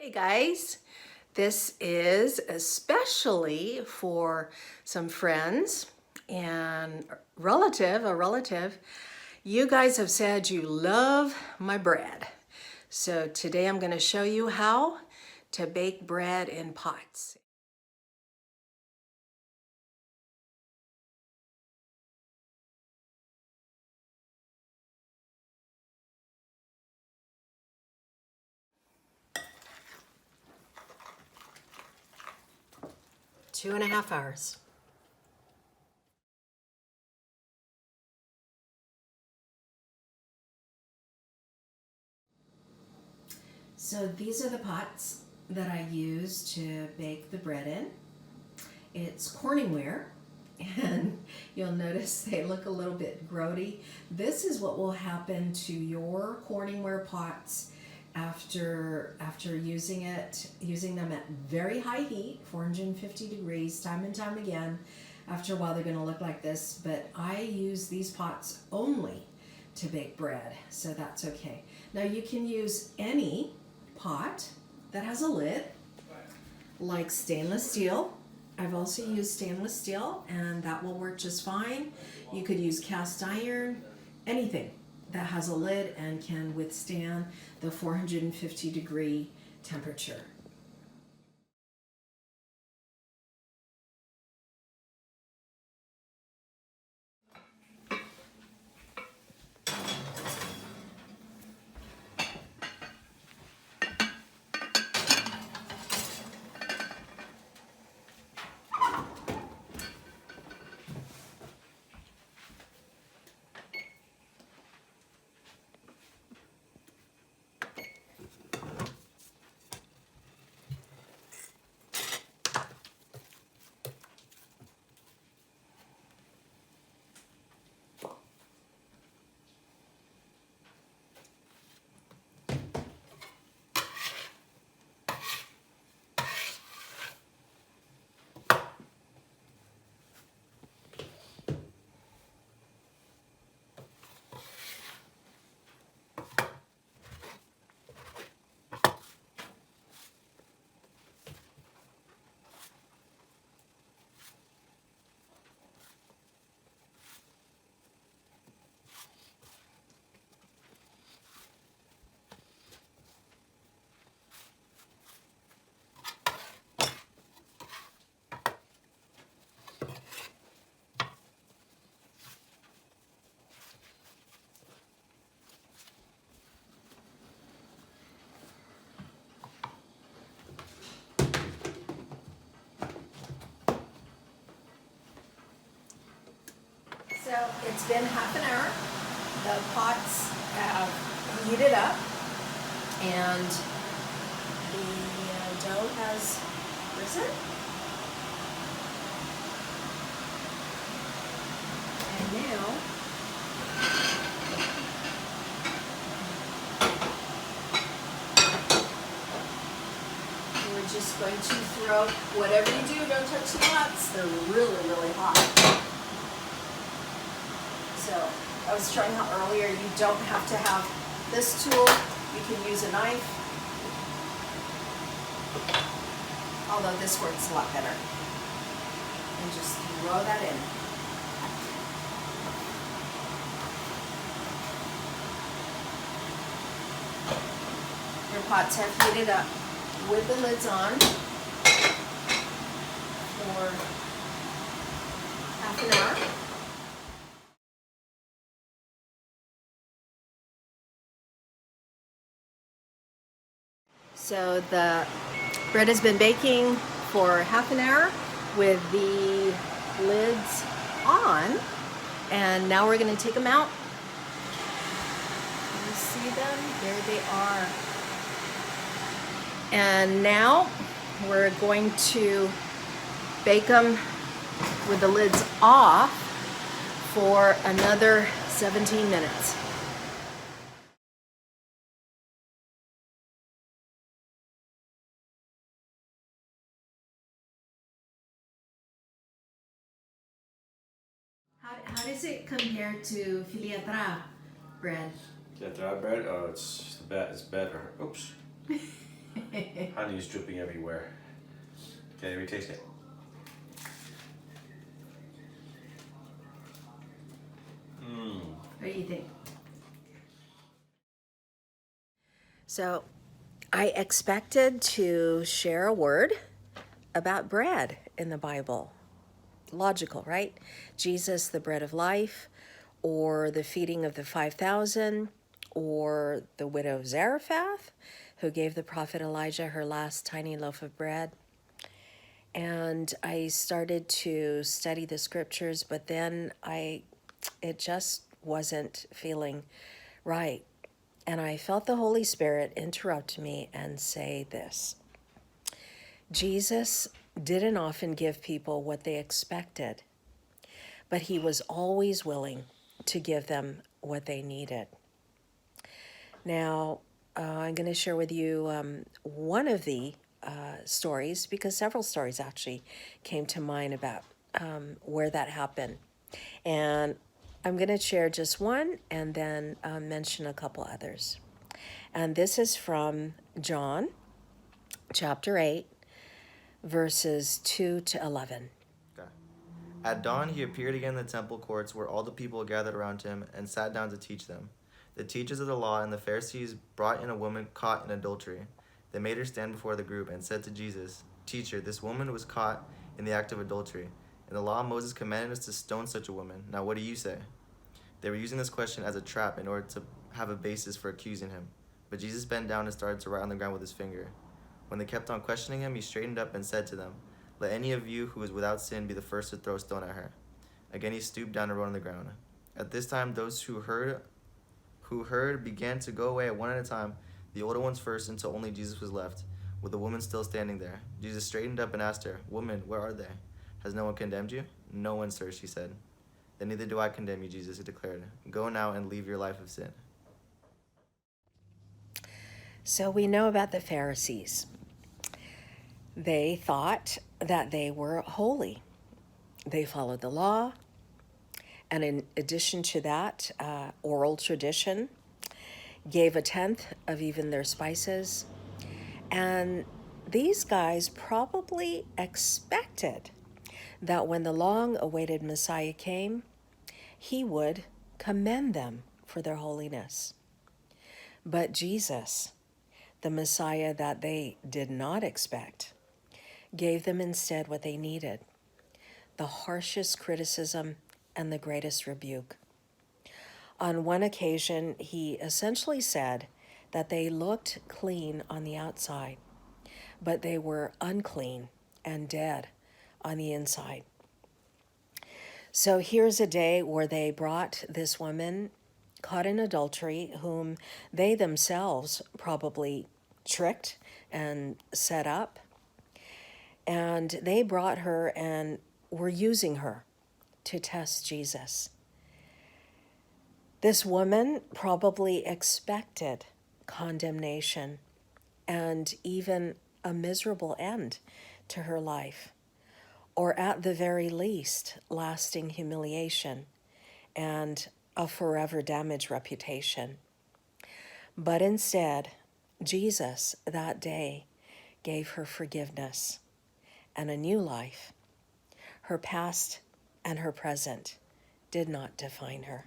Hey guys, this is especially for some friends and a relative. You guys have said you love my bread. So today I'm going to show you how to bake bread in pots. Two and a half hours. So these are the pots that I use to bake the bread in. It's Corningware, and you'll notice they look a little bit grody. This is what will happen to your Corningware pots after using them at very high heat, 450 degrees, time and time again. After a while, they're going to look like this, but I use these pots only to bake bread, so that's okay. Now you can use any pot that has a lid, like stainless steel. I've also used stainless steel, and that will work just fine. You could use cast iron, anything that has a lid and can withstand the 450 degree temperature. So it's been half an hour. The pots have heated up, and the dough has risen. And now we're just going to throw, whatever you do, don't touch the pots. They're really, really hot. So I was showing how earlier you don't have to have this tool. You can use a knife, although this works a lot better. And just throw that in. Your pots have heated up with the lids on for half an hour. So the bread has been baking for half an hour with the lids on, and now we're going to take them out. Can you see them? There they are. And now we're going to bake them with the lids off for another 17 minutes. How does it compare to filiatra bread? Filiatra bread? Oh, it's better. Oops. Honey's dripping everywhere. Okay, let me taste it. What do you think? So, I expected to share a word about bread in the Bible. Logical, right? Jesus, the bread of life, or the feeding of the 5,000, or the widow of Zarephath, who gave the prophet Elijah her last tiny loaf of bread. And I started to study the scriptures, but then it just wasn't feeling right. And I felt the Holy Spirit interrupt me and say this: Jesus didn't often give people what they expected, but he was always willing to give them what they needed. Now, I'm going to share with you one of the stories, because several stories actually came to mind about where that happened. And I'm going to share just one and then mention a couple others. And this is from John chapter 8, verses 2 to 11. Okay. At dawn, he appeared again in the temple courts where all the people gathered around him and sat down to teach them. The teachers of the law and the Pharisees brought in a woman caught in adultery. They made her stand before the group and said to Jesus, "Teacher, this woman was caught in the act of adultery. In the law, Moses commanded us to stone such a woman. Now, what do you say?" They were using this question as a trap in order to have a basis for accusing him. But Jesus bent down and started to write on the ground with his finger. When they kept on questioning him, he straightened up and said to them, "Let any of you who is without sin be the first to throw a stone at her." Again he stooped down and wrote on the ground. At this time those who heard began to go away one at a time, the older ones first, until only Jesus was left, with the woman still standing there. Jesus straightened up and asked her, "Woman, where are they? Has no one condemned you?" "No one, sir," she said. "Then neither do I condemn you," Jesus declared. "Go now and leave your life of sin." So we know about the Pharisees. They thought that they were holy. They followed the law. And in addition to that, oral tradition gave a tenth of even their spices. And these guys probably expected that when the long-awaited Messiah came, he would commend them for their holiness. But Jesus, the Messiah that they did not expect, gave them instead what they needed: the harshest criticism and the greatest rebuke. On one occasion, he essentially said that they looked clean on the outside, but they were unclean and dead on the inside. So here's a day where they brought this woman caught in adultery, whom they themselves probably tricked and set up. And they brought her and were using her to test Jesus. This woman probably expected condemnation and even a miserable end to her life, or at the very least, lasting humiliation and a forever damaged reputation. But instead, Jesus that day gave her forgiveness and a new life. Her past and her present did not define her.